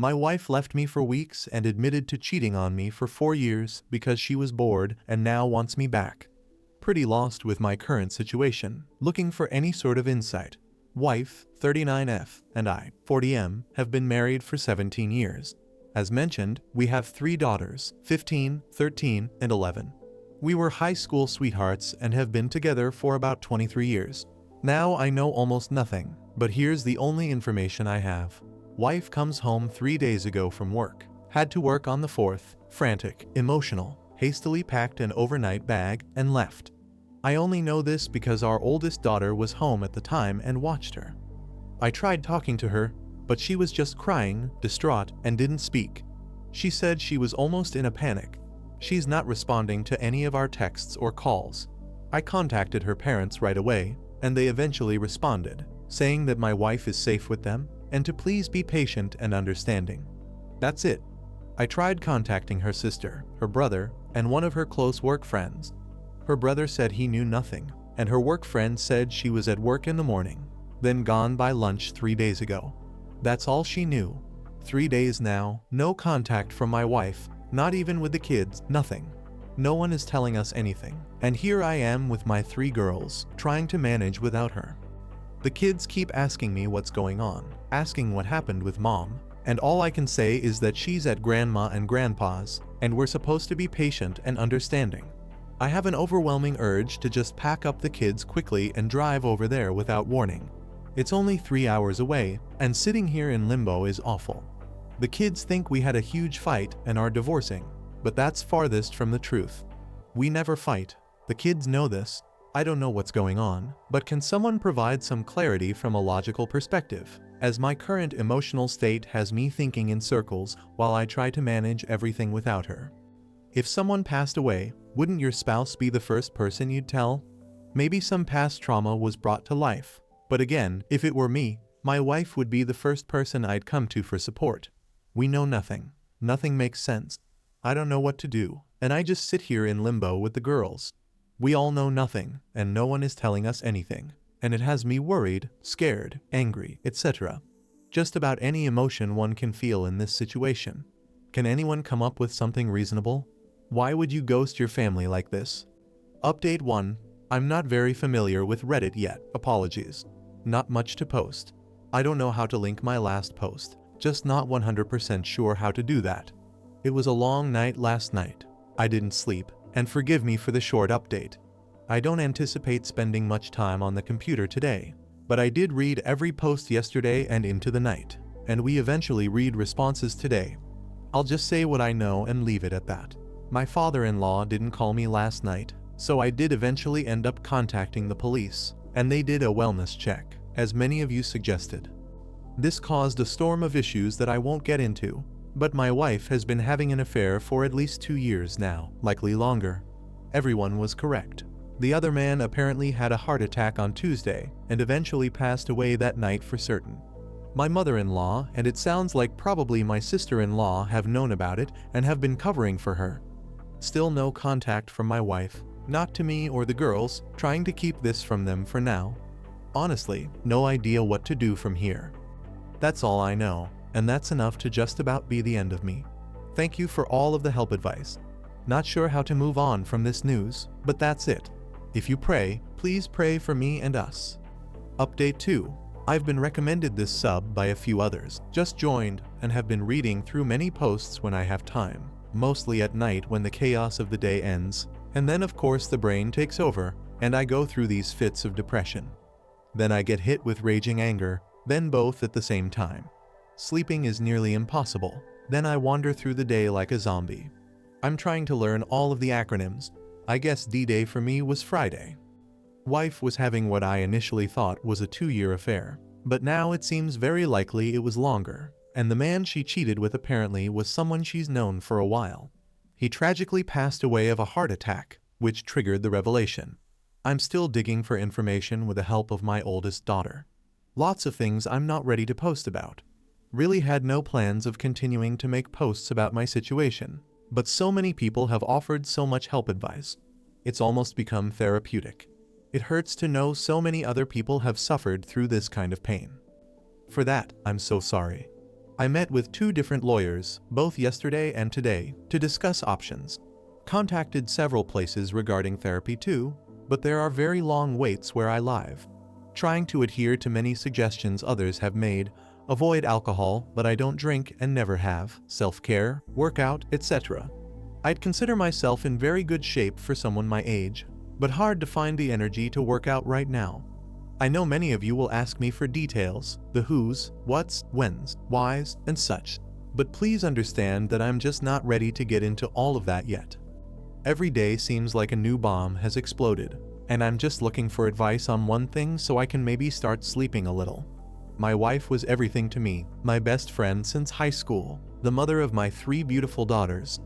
My wife left me for weeks and admitted to cheating on me for 4 years because she was bored and now wants me back. Pretty lost with my current situation, looking for any sort of insight. Wife, 39F, and I, 40M, have been married for 17 years. As mentioned, we have 3 daughters, 15, 13, and 11. We were high school sweethearts and have been together for about 23 years. Now I know almost nothing, but here's the only information I have. Wife comes home 3 days ago from work. Had to work on the 4th, frantic, emotional, hastily packed an overnight bag and left. I only know this because our oldest daughter was home at the time and watched her. I tried talking to her, but she was just crying, distraught, and didn't speak. She said she was almost in a panic. She's not responding to any of our texts or calls. I contacted her parents right away, and they eventually responded, saying that my wife is safe with them, and to please be patient and understanding. That's it. I tried contacting her sister, her brother, and one of her close work friends. Her brother said he knew nothing, and her work friend said she was at work in the morning, then gone by lunch 3 days ago. That's all she knew. 3 days now, no contact from my wife, not even with the kids, nothing. No one is telling us anything, and here I am with my 3 girls, trying to manage without her. The kids keep asking me what's going on, asking what happened with mom, and all I can say is that she's at grandma and grandpa's, and we're supposed to be patient and understanding. I have an overwhelming urge to just pack up the kids quickly and drive over there without warning. It's only 3 hours away, and sitting here in limbo is awful. The kids think we had a huge fight and are divorcing, but that's farthest from the truth. We never fight. The kids know this. I don't know what's going on, but can someone provide some clarity from a logical perspective, as my current emotional state has me thinking in circles while I try to manage everything without her. If someone passed away, wouldn't your spouse be the first person you'd tell? Maybe some past trauma was brought to life, but again, if it were me, my wife would be the first person I'd come to for support. We know nothing. Nothing makes sense. I don't know what to do, and I just sit here in limbo with the girls. We all know nothing, and no one is telling us anything, and it has me worried, scared, angry, etc. Just about any emotion one can feel in this situation. Can anyone come up with something reasonable? Why would you ghost your family like this? Update 1. I'm not very familiar with Reddit yet, apologies. Not much to post. I don't know how to link my last post, just not 100% sure how to do that. It was a long night last night. I didn't sleep, and forgive me for the short update. I don't anticipate spending much time on the computer today, but I did read every post yesterday and into the night, and we eventually read responses today. I'll just say what I know and leave it at that. My father-in-law didn't call me last night, so I did eventually end up contacting the police, and they did a wellness check, as many of you suggested. This caused a storm of issues that I won't get into, but my wife has been having an affair for at least 2 years now, likely longer. Everyone was correct. The other man apparently had a heart attack on Tuesday and eventually passed away that night for certain. My mother-in-law, and it sounds like probably my sister-in-law, have known about it and have been covering for her. Still no contact from my wife, not to me or the girls, trying to keep this from them for now. Honestly, no idea what to do from here. That's all I know, and that's enough to just about be the end of me. Thank you for all of the help advice. Not sure how to move on from this news, but that's it. If you pray, please pray for me and us. Update 2. I've been recommended this sub by a few others, just joined, and have been reading through many posts when I have time, mostly at night when the chaos of the day ends, and then of course the brain takes over, and I go through these fits of depression. Then I get hit with raging anger, then both at the same time. Sleeping is nearly impossible, then I wander through the day like a zombie. I'm trying to learn all of the acronyms. I guess D-Day for me was Friday. Wife was having what I initially thought was a 2-year affair, but now it seems very likely it was longer, and the man she cheated with apparently was someone she's known for a while. He tragically passed away of a heart attack, which triggered the revelation. I'm still digging for information with the help of my oldest daughter. Lots of things I'm not ready to post about. Really had no plans of continuing to make posts about my situation, but so many people have offered so much help advice. It's almost become therapeutic. It hurts to know so many other people have suffered through this kind of pain. For that, I'm so sorry. I met with 2 different lawyers, both yesterday and today, to discuss options. Contacted several places regarding therapy too, but there are very long waits where I live. Trying to adhere to many suggestions others have made, avoid alcohol, but I don't drink and never have, self-care, workout, etc. I'd consider myself in very good shape for someone my age, but hard to find the energy to work out right now. I know many of you will ask me for details, the who's, what's, when's, why's, and such, but please understand that I'm just not ready to get into all of that yet. Every day seems like a new bomb has exploded, and I'm just looking for advice on one thing so I can maybe start sleeping a little. My wife was everything to me, my best friend since high school, the mother of my 3 beautiful daughters.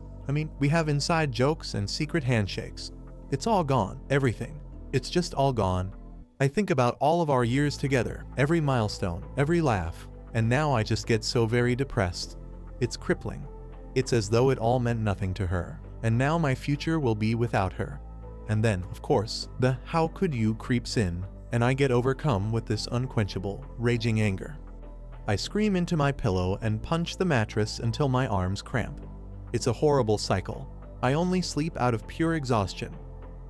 We have inside jokes and secret handshakes. It's all gone, everything. It's just all gone. I think about all of our years together, every milestone, every laugh, and now I just get so very depressed. It's crippling. It's as though it all meant nothing to her, and now my future will be without her. And then, of course, the "how could you" creeps in, and I get overcome with this unquenchable, raging anger. I scream into my pillow and punch the mattress until my arms cramp. It's a horrible cycle. I only sleep out of pure exhaustion.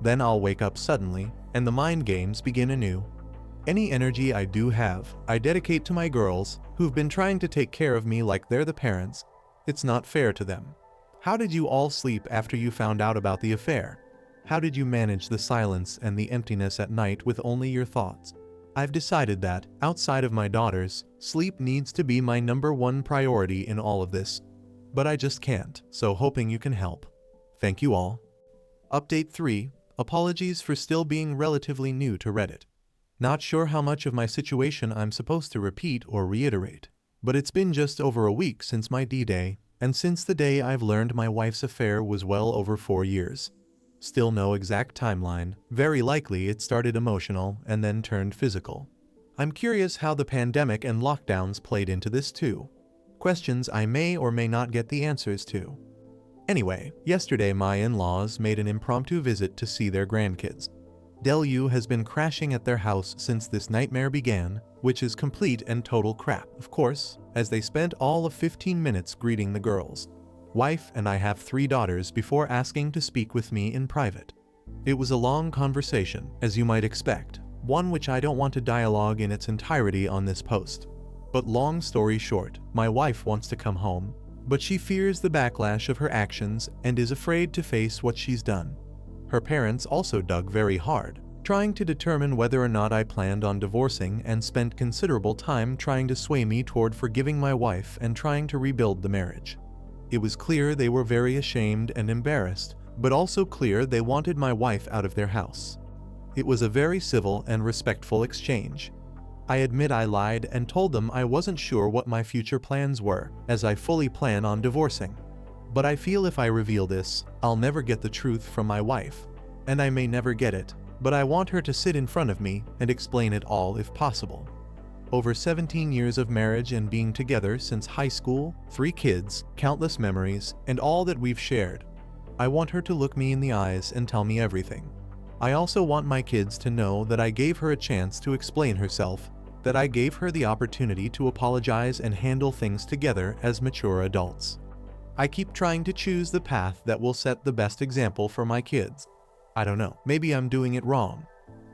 Then I'll wake up suddenly, and the mind games begin anew. Any energy I do have, I dedicate to my girls, who've been trying to take care of me like they're the parents. It's not fair to them. How did you all sleep after you found out about the affair? How did you manage the silence and the emptiness at night with only your thoughts? I've decided that, outside of my daughters, sleep needs to be my #1 priority in all of this. But I just can't, so hoping you can help. Thank you all. Update 3. Apologies for still being relatively new to Reddit. Not sure how much of my situation I'm supposed to repeat or reiterate, but it's been just over a week since my D-Day, and since the day I've learned my wife's affair was well over 4 years. Still no exact timeline, very likely it started emotional and then turned physical. I'm curious how the pandemic and lockdowns played into this too. Questions I may or may not get the answers to. Anyway, yesterday my in-laws made an impromptu visit to see their grandkids. Delu has been crashing at their house since this nightmare began, which is complete and total crap, of course, as they spent all of 15 minutes greeting the girls. Wife and I have 3 daughters before asking to speak with me in private. It was a long conversation, as you might expect, one which I don't want to dialogue in its entirety on this post. But long story short, my wife wants to come home, but she fears the backlash of her actions and is afraid to face what she's done. Her parents also dug very hard, trying to determine whether or not I planned on divorcing, and spent considerable time trying to sway me toward forgiving my wife and trying to rebuild the marriage. It was clear they were very ashamed and embarrassed, but also clear they wanted my wife out of their house. It was a very civil and respectful exchange. I admit I lied and told them I wasn't sure what my future plans were, as I fully plan on divorcing. But I feel if I reveal this, I'll never get the truth from my wife. And I may never get it, but I want her to sit in front of me and explain it all if possible. Over 17 years of marriage and being together since high school, 3 kids, countless memories, and all that we've shared. I want her to look me in the eyes and tell me everything. I also want my kids to know that I gave her a chance to explain herself, that I gave her the opportunity to apologize and handle things together as mature adults. I keep trying to choose the path that will set the best example for my kids. I don't know, maybe I'm doing it wrong.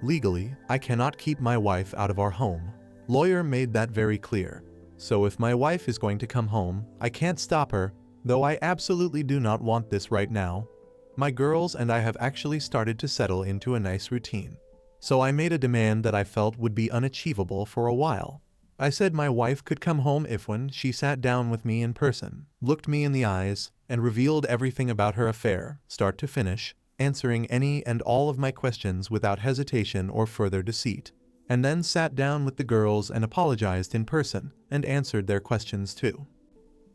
Legally, I cannot keep my wife out of our home. Lawyer made that very clear. So if my wife is going to come home, I can't stop her, though I absolutely do not want this right now. My girls and I have actually started to settle into a nice routine. So I made a demand that I felt would be unachievable for a while. I said my wife could come home if when she sat down with me in person, looked me in the eyes, and revealed everything about her affair, start to finish, answering any and all of my questions without hesitation or further deceit, and then sat down with the girls and apologized in person, and answered their questions too.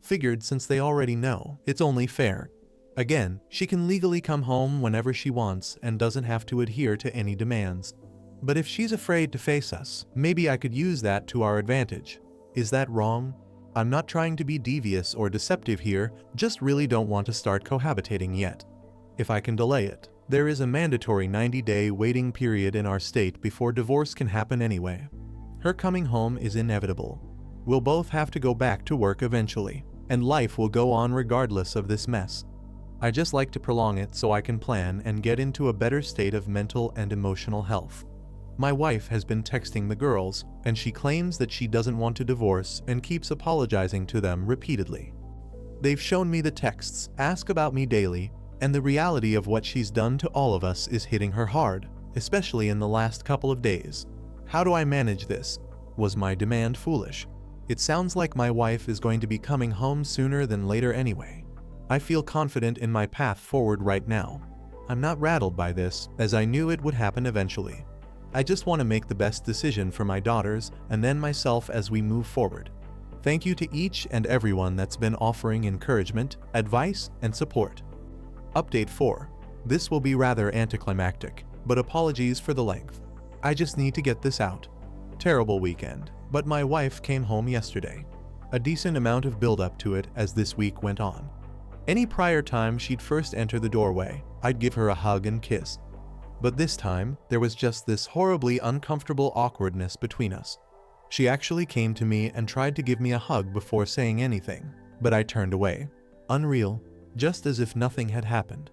Figured since they already know, it's only fair. Again, she can legally come home whenever she wants and doesn't have to adhere to any demands. But if she's afraid to face us, maybe I could use that to our advantage. Is that wrong? I'm not trying to be devious or deceptive here, just really don't want to start cohabitating yet. If I can delay it, there is a mandatory 90-day waiting period in our state before divorce can happen anyway. Her coming home is inevitable. We'll both have to go back to work eventually, and life will go on regardless of this mess. I just like to prolong it so I can plan and get into a better state of mental and emotional health. My wife has been texting the girls, and she claims that she doesn't want to divorce and keeps apologizing to them repeatedly. They've shown me the texts, ask about me daily, and the reality of what she's done to all of us is hitting her hard, especially in the last couple of days. How do I manage this? Was my demand foolish? It sounds like my wife is going to be coming home sooner than later anyway. I feel confident in my path forward right now. I'm not rattled by this, as I knew it would happen eventually. I just want to make the best decision for my daughters and then myself as we move forward. Thank you to each and everyone that's been offering encouragement, advice, and support. Update 4. This will be rather anticlimactic, but apologies for the length. I just need to get this out. Terrible weekend, but my wife came home yesterday. A decent amount of build-up to it as this week went on. Any prior time she'd first enter the doorway, I'd give her a hug and kiss. But this time, there was just this horribly uncomfortable awkwardness between us. She actually came to me and tried to give me a hug before saying anything, but I turned away. Unreal, just as if nothing had happened.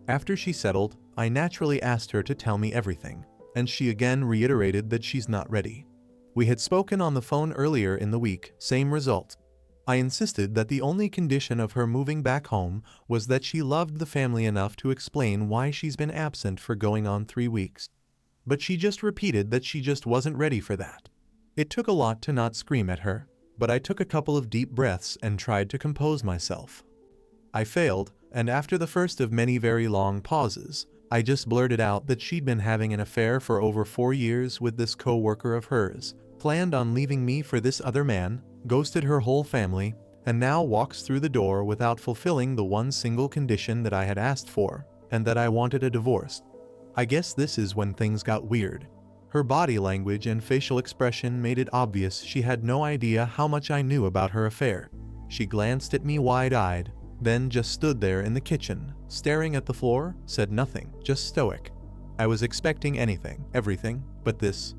After she settled, I naturally asked her to tell me everything, and she again reiterated that she's not ready. We had spoken on the phone earlier in the week, same result. I insisted that the only condition of her moving back home was that she loved the family enough to explain why she's been absent for going on 3 weeks. But she just repeated that she just wasn't ready for that. It took a lot to not scream at her, but I took a couple of deep breaths and tried to compose myself. I failed, and after the first of many very long pauses, I just blurted out that she'd been having an affair for over 4 years with this co-worker of hers, planned on leaving me for this other man, ghosted her whole family, and now walks through the door without fulfilling the one single condition that I had asked for, and that I wanted a divorce. I guess this is when things got weird. Her body language and facial expression made it obvious she had no idea how much I knew about her affair. She glanced at me wide-eyed, then just stood there in the kitchen, staring at the floor, said nothing, just stoic. I was expecting anything, everything, but this.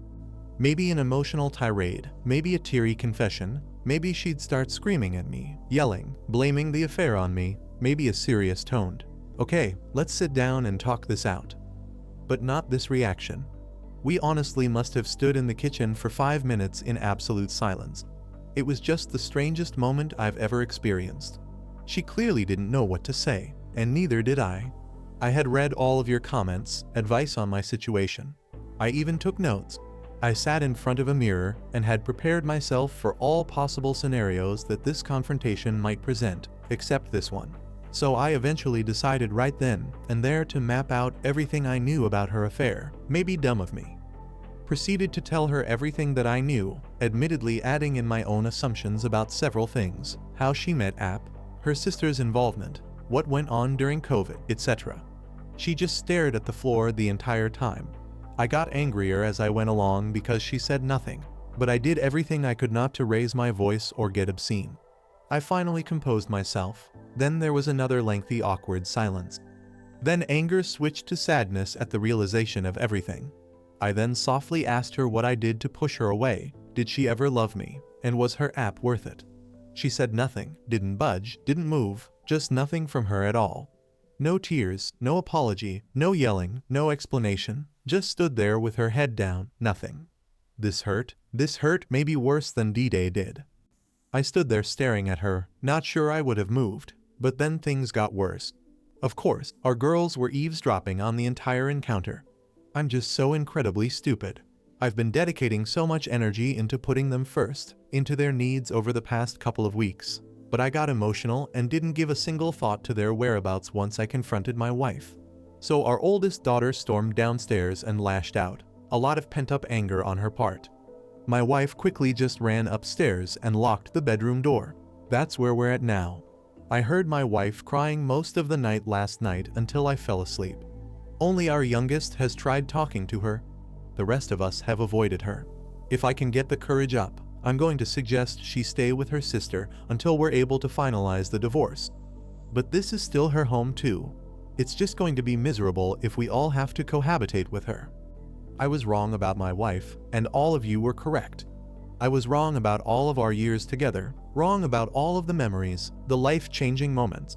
Maybe an emotional tirade, maybe a teary confession, maybe she'd start screaming at me, yelling, blaming the affair on me, maybe a serious toned, "Okay, let's sit down and talk this out." But not this reaction. We honestly must have stood in the kitchen for 5 minutes in absolute silence. It was just the strangest moment I've ever experienced. She clearly didn't know what to say, and neither did I. I had read all of your comments, advice on my situation. I even took notes. I sat in front of a mirror and had prepared myself for all possible scenarios that this confrontation might present, except this one. So I eventually decided right then and there to map out everything I knew about her affair, maybe dumb of me. Proceeded to tell her everything that I knew, admittedly adding in my own assumptions about several things, how she met App, her sister's involvement, what went on during COVID, etc. She just stared at the floor the entire time. I got angrier as I went along because she said nothing, but I did everything I could not to raise my voice or get obscene. I finally composed myself. Then there was another lengthy awkward silence. Then anger switched to sadness at the realization of everything. I then softly asked her what I did to push her away. Did she ever love me? And was her app worth it? She said nothing, didn't budge, didn't move, just nothing from her at all. No tears, no apology, no yelling, no explanation, just stood there with her head down, nothing. This hurt maybe worse than D-Day did. I stood there staring at her, not sure I would have moved, but then things got worse. Of course, our girls were eavesdropping on the entire encounter. I'm just so incredibly stupid. I've been dedicating so much energy into putting them first, into their needs over the past couple of weeks, but I got emotional and didn't give a single thought to their whereabouts once I confronted my wife. So our oldest daughter stormed downstairs and lashed out, a lot of pent-up anger on her part. My wife quickly just ran upstairs and locked the bedroom door. That's where we're at now. I heard my wife crying most of the night last night until I fell asleep. Only our youngest has tried talking to her. The rest of us have avoided her. If I can get the courage up, I'm going to suggest she stay with her sister until we're able to finalize the divorce. But this is still her home too. It's just going to be miserable if we all have to cohabitate with her. I was wrong about my wife, and all of you were correct. I was wrong about all of our years together, wrong about all of the memories, the life-changing moments.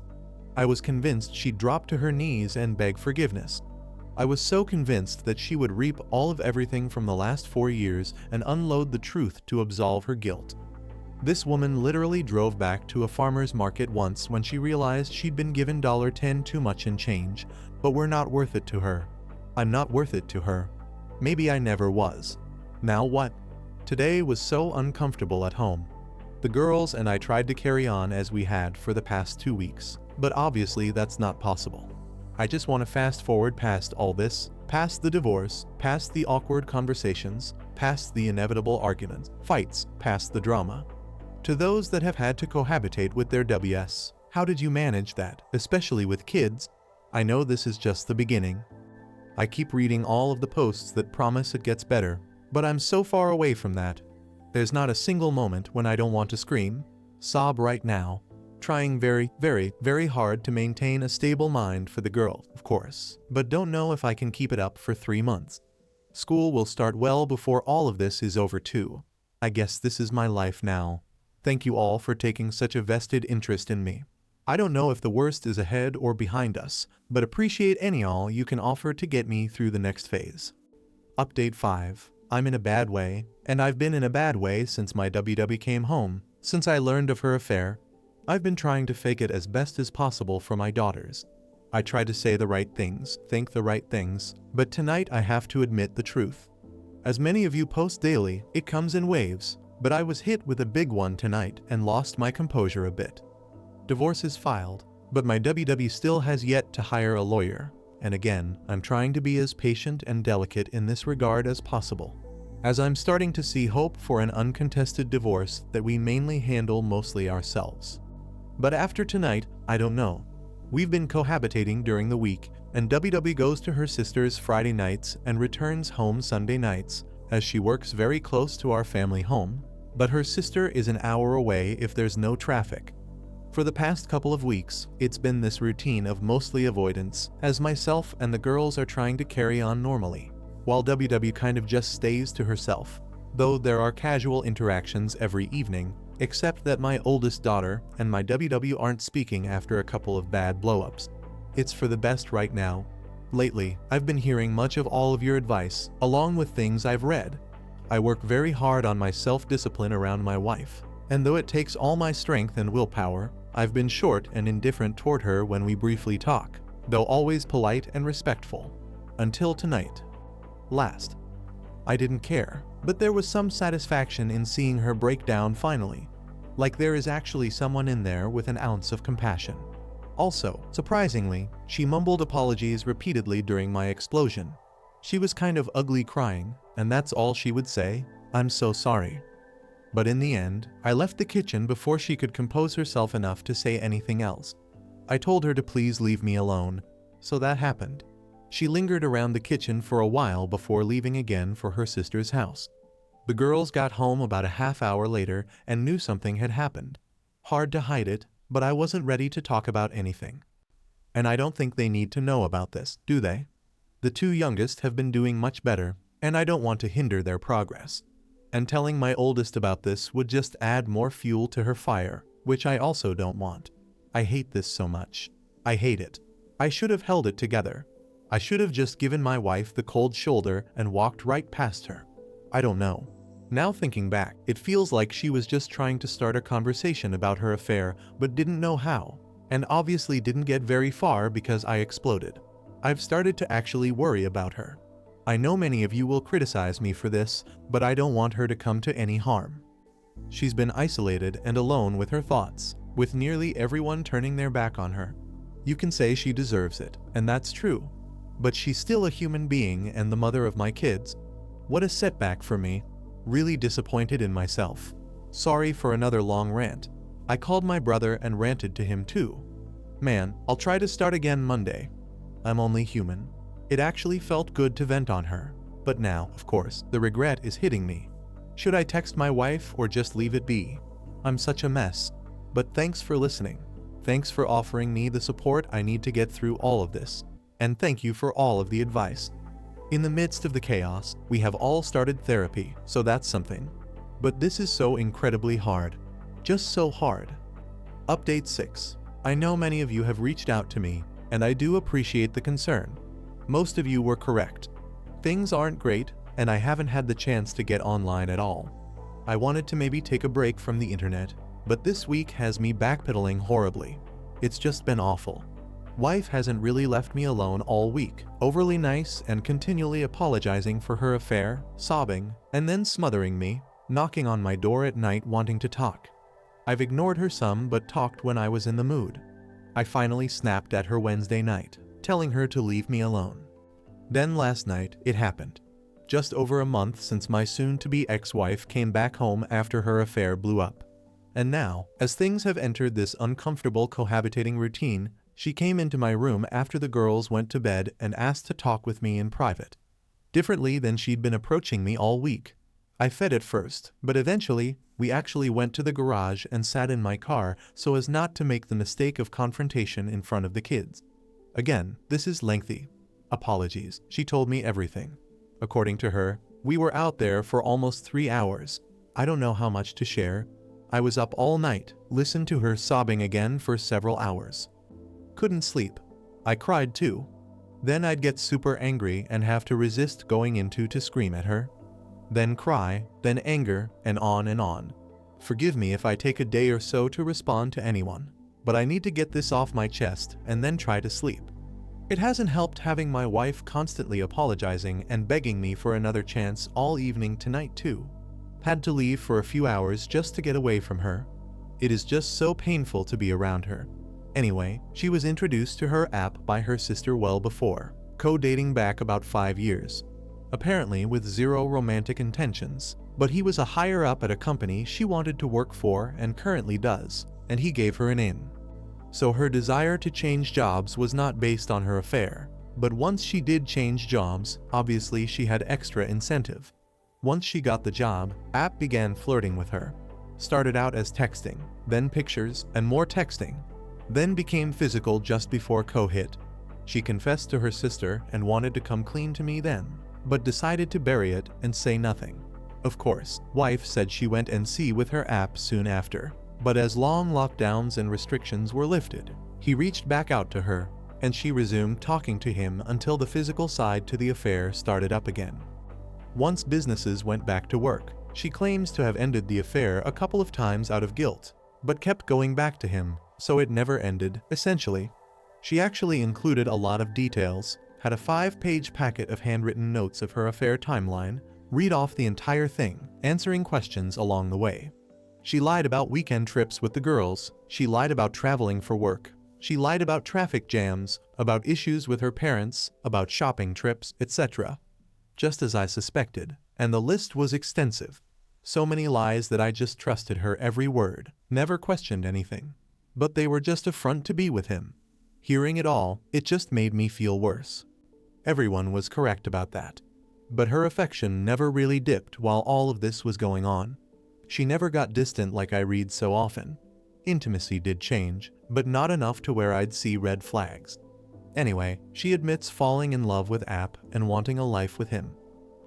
I was convinced she'd drop to her knees and beg forgiveness. I was so convinced that she would reap all of everything from the last 4 years and unload the truth to absolve her guilt. This woman literally drove back to a farmer's market once when she realized she'd been given $10 too much in change, but we're not worth it to her. I'm not worth it to her. Maybe I never was. Now what? Today was so uncomfortable at home. The girls and I tried to carry on as we had for the past 2 weeks, but obviously that's not possible. I just want to fast forward past all this, past the divorce, past the awkward conversations, past the inevitable arguments, fights, past the drama. To those that have had to cohabitate with their WS, how did you manage that, especially with kids? I know this is just the beginning. I keep reading all of the posts that promise it gets better, but I'm so far away from that. There's not a single moment when I don't want to scream, sob right now, trying very, very, very hard to maintain a stable mind for the girl, of course, but don't know if I can keep it up for 3 months. School will start well before all of this is over too. I guess this is my life now. Thank you all for taking such a vested interest in me. I don't know if the worst is ahead or behind us, but appreciate any all you can offer to get me through the next phase. Update 5. I'm in a bad way, and I've been in a bad way since my WW came home. Since I learned of her affair, I've been trying to fake it as best as possible for my daughters. I try to say the right things, think the right things, but tonight I have to admit the truth. As many of you post daily, it comes in waves, but I was hit with a big one tonight and lost my composure a bit. Divorce is filed, but my WW still has yet to hire a lawyer, and again, I'm trying to be as patient and delicate in this regard as possible, as I'm starting to see hope for an uncontested divorce that we mainly handle mostly ourselves. But after tonight, I don't know. We've been cohabitating during the week, and WW goes to her sister's Friday nights and returns home Sunday nights, as she works very close to our family home, but her sister is an hour away if there's no traffic. For the past couple of weeks, it's been this routine of mostly avoidance, as myself and the girls are trying to carry on normally, while WW kind of just stays to herself, though there are casual interactions every evening, except that my oldest daughter and my WW aren't speaking after a couple of bad blow-ups. It's for the best right now. Lately, I've been hearing much of all of your advice, along with things I've read. I work very hard on my self-discipline around my wife, and though it takes all my strength and willpower, I've been short and indifferent toward her when we briefly talk, though always polite and respectful. Until tonight. Last. I didn't care, but there was some satisfaction in seeing her break down finally, like there is actually someone in there with an ounce of compassion. Also, surprisingly, she mumbled apologies repeatedly during my explosion. She was kind of ugly crying, and that's all she would say, "I'm so sorry." But in the end, I left the kitchen before she could compose herself enough to say anything else. I told her to please leave me alone, so that happened. She lingered around the kitchen for a while before leaving again for her sister's house. The girls got home about a half hour later and knew something had happened. Hard to hide it, but I wasn't ready to talk about anything. And I don't think they need to know about this, do they? The 2 youngest have been doing much better, and I don't want to hinder their progress. And telling my oldest about this would just add more fuel to her fire, which I also don't want. I hate this so much. I hate it. I should have held it together. I should have just given my wife the cold shoulder and walked right past her. I don't know. Now thinking back, it feels like she was just trying to start a conversation about her affair but didn't know how, and obviously didn't get very far because I exploded. I've started to actually worry about her. I know many of you will criticize me for this, but I don't want her to come to any harm. She's been isolated and alone with her thoughts, with nearly everyone turning their back on her. You can say she deserves it, and that's true. But she's still a human being and the mother of my kids. What a setback for me. Really disappointed in myself. Sorry for another long rant. I called my brother and ranted to him too. Man, I'll try to start again Monday. I'm only human. It actually felt good to vent on her. But now, of course, the regret is hitting me. Should I text my wife or just leave it be? I'm such a mess. But thanks for listening. Thanks for offering me the support I need to get through all of this. And thank you for all of the advice. In the midst of the chaos, we have all started therapy, so that's something. But this is so incredibly hard. Just so hard. Update 6. I know many of you have reached out to me, and I do appreciate the concern. Most of you were correct. Things aren't great, and I haven't had the chance to get online at all. I wanted to maybe take a break from the internet, but this week has me backpedaling horribly. It's just been awful. Wife hasn't really left me alone all week, overly nice and continually apologizing for her affair, sobbing, and then smothering me, knocking on my door at night wanting to talk. I've ignored her some but talked when I was in the mood. I finally snapped at her Wednesday night, telling her to leave me alone. Then last night, it happened. Just over a month since my soon-to-be ex-wife came back home after her affair blew up. And now, as things have entered this uncomfortable cohabitating routine, she came into my room after the girls went to bed and asked to talk with me in private. Differently than she'd been approaching me all week. I fed at first, but eventually, we actually went to the garage and sat in my car so as not to make the mistake of confrontation in front of the kids. Again, this is lengthy. Apologies, she told me everything. According to her, we were out there for almost 3 hours. I don't know how much to share. I was up all night, listened to her sobbing again for several hours. Couldn't sleep. I cried too. Then I'd get super angry and have to resist going into to scream at her. Then cry, then anger, and on and on. Forgive me if I take a day or so to respond to anyone, but I need to get this off my chest and then try to sleep. It hasn't helped having my wife constantly apologizing and begging me for another chance all evening tonight too. Had to leave for a few hours just to get away from her. It is just so painful to be around her. Anyway, she was introduced to her app by her sister well before, co-dating back about 5 years. Apparently with zero romantic intentions, but he was a higher up at a company she wanted to work for and currently does, and he gave her an in. So her desire to change jobs was not based on her affair, but once she did change jobs, obviously she had extra incentive. Once she got the job, app began flirting with her. Started out as texting, then pictures, and more texting. Then became physical just before co-hit. She confessed to her sister and wanted to come clean to me then, but decided to bury it and say nothing. Of course, wife said she went NC with her app soon after, but as long lockdowns and restrictions were lifted, he reached back out to her, and she resumed talking to him until the physical side to the affair started up again. Once businesses went back to work, she claims to have ended the affair a couple of times out of guilt, but kept going back to him, so it never ended, essentially. She actually included a lot of details, had a 5-page packet of handwritten notes of her affair timeline, read off the entire thing, answering questions along the way. She lied about weekend trips with the girls, she lied about traveling for work, she lied about traffic jams, about issues with her parents, about shopping trips, etc. Just as I suspected, and the list was extensive. So many lies that I just trusted her every word, never questioned anything. But they were just a front to be with him. Hearing it all, it just made me feel worse. Everyone was correct about that. But her affection never really dipped while all of this was going on. She never got distant like I read so often. Intimacy did change, but not enough to where I'd see red flags. Anyway, she admits falling in love with App and wanting a life with him.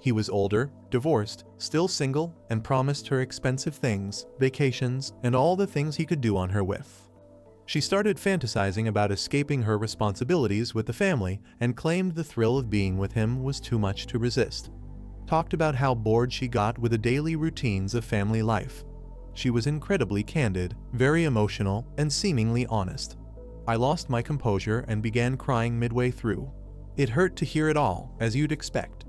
He was older, divorced, still single, and promised her expensive things, vacations, and all the things he could do on her with. She started fantasizing about escaping her responsibilities with the family and claimed the thrill of being with him was too much to resist. Talked about how bored she got with the daily routines of family life. She was incredibly candid, very emotional, and seemingly honest. I lost my composure and began crying midway through. It hurt to hear it all, as you'd expect.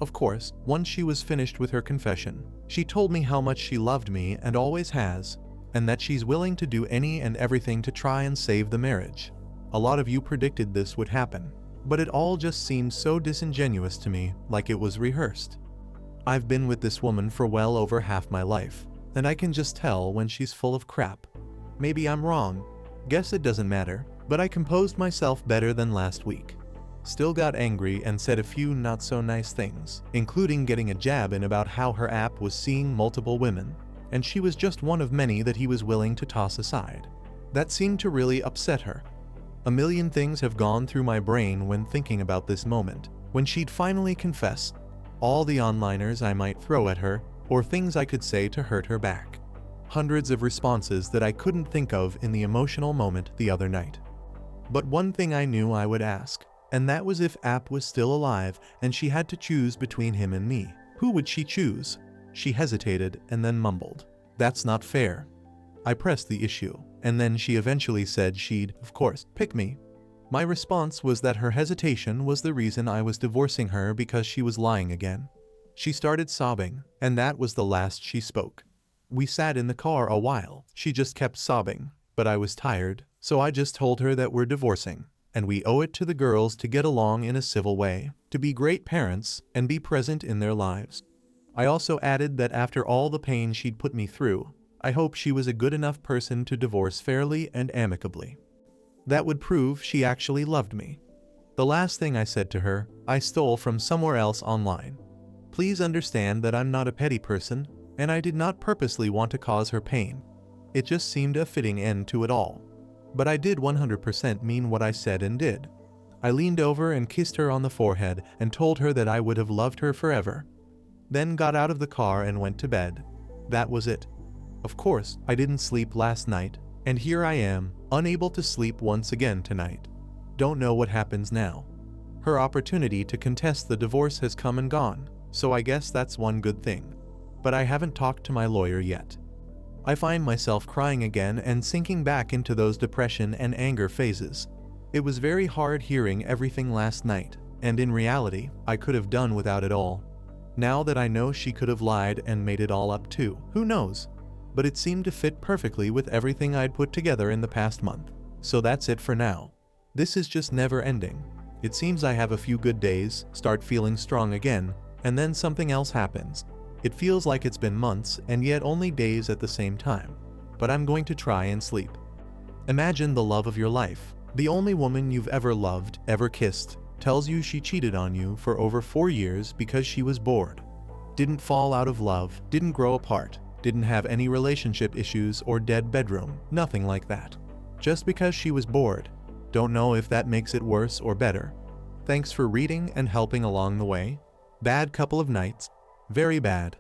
Of course, once she was finished with her confession, she told me how much she loved me and always has, and that she's willing to do any and everything to try and save the marriage. A lot of you predicted this would happen, but it all just seemed so disingenuous to me, like it was rehearsed. I've been with this woman for well over half my life, and I can just tell when she's full of crap. Maybe I'm wrong. Guess it doesn't matter, but I composed myself better than last week. Still got angry and said a few not so nice things, including getting a jab in about how her app was seeing multiple women, and she was just one of many that he was willing to toss aside. That seemed to really upset her. A million things have gone through my brain when thinking about this moment, when she'd finally confess. All the onliners I might throw at her, or things I could say to hurt her back. Hundreds of responses that I couldn't think of in the emotional moment the other night. But one thing I knew I would ask, and that was if App was still alive and she had to choose between him and me. Who would she choose? She hesitated and then mumbled, "That's not fair." I pressed the issue, and then she eventually said she'd, of course, pick me. My response was that her hesitation was the reason I was divorcing her because she was lying again. She started sobbing, and that was the last she spoke. We sat in the car a while. She just kept sobbing, but I was tired, so I just told her that we're divorcing, and we owe it to the girls to get along in a civil way, to be great parents, and be present in their lives. I also added that after all the pain she'd put me through, I hope she was a good enough person to divorce fairly and amicably. That would prove she actually loved me. The last thing I said to her, I stole from somewhere else online. Please understand that I'm not a petty person, and I did not purposely want to cause her pain. It just seemed a fitting end to it all. But I did 100% mean what I said and did. I leaned over and kissed her on the forehead and told her that I would have loved her forever. Then got out of the car and went to bed. That was it. Of course, I didn't sleep last night, and here I am, unable to sleep once again tonight. Don't know what happens now. Her opportunity to contest the divorce has come and gone, so I guess that's one good thing. But I haven't talked to my lawyer yet. I find myself crying again and sinking back into those depression and anger phases. It was very hard hearing everything last night, and in reality, I could have done without it all. Now that I know she could have lied and made it all up too, who knows? But it seemed to fit perfectly with everything I'd put together in the past month. So that's it for now. This is just never ending. It seems I have a few good days, start feeling strong again, and then something else happens. It feels like it's been months and yet only days at the same time. But I'm going to try and sleep. Imagine the love of your life, the only woman you've ever loved, ever kissed, tells you she cheated on you for over 4 years because she was bored. Didn't fall out of love, didn't grow apart, didn't have any relationship issues or dead bedroom, nothing like that. Just because she was bored. Don't know if that makes it worse or better. Thanks for reading and helping along the way. Bad couple of nights. Very bad.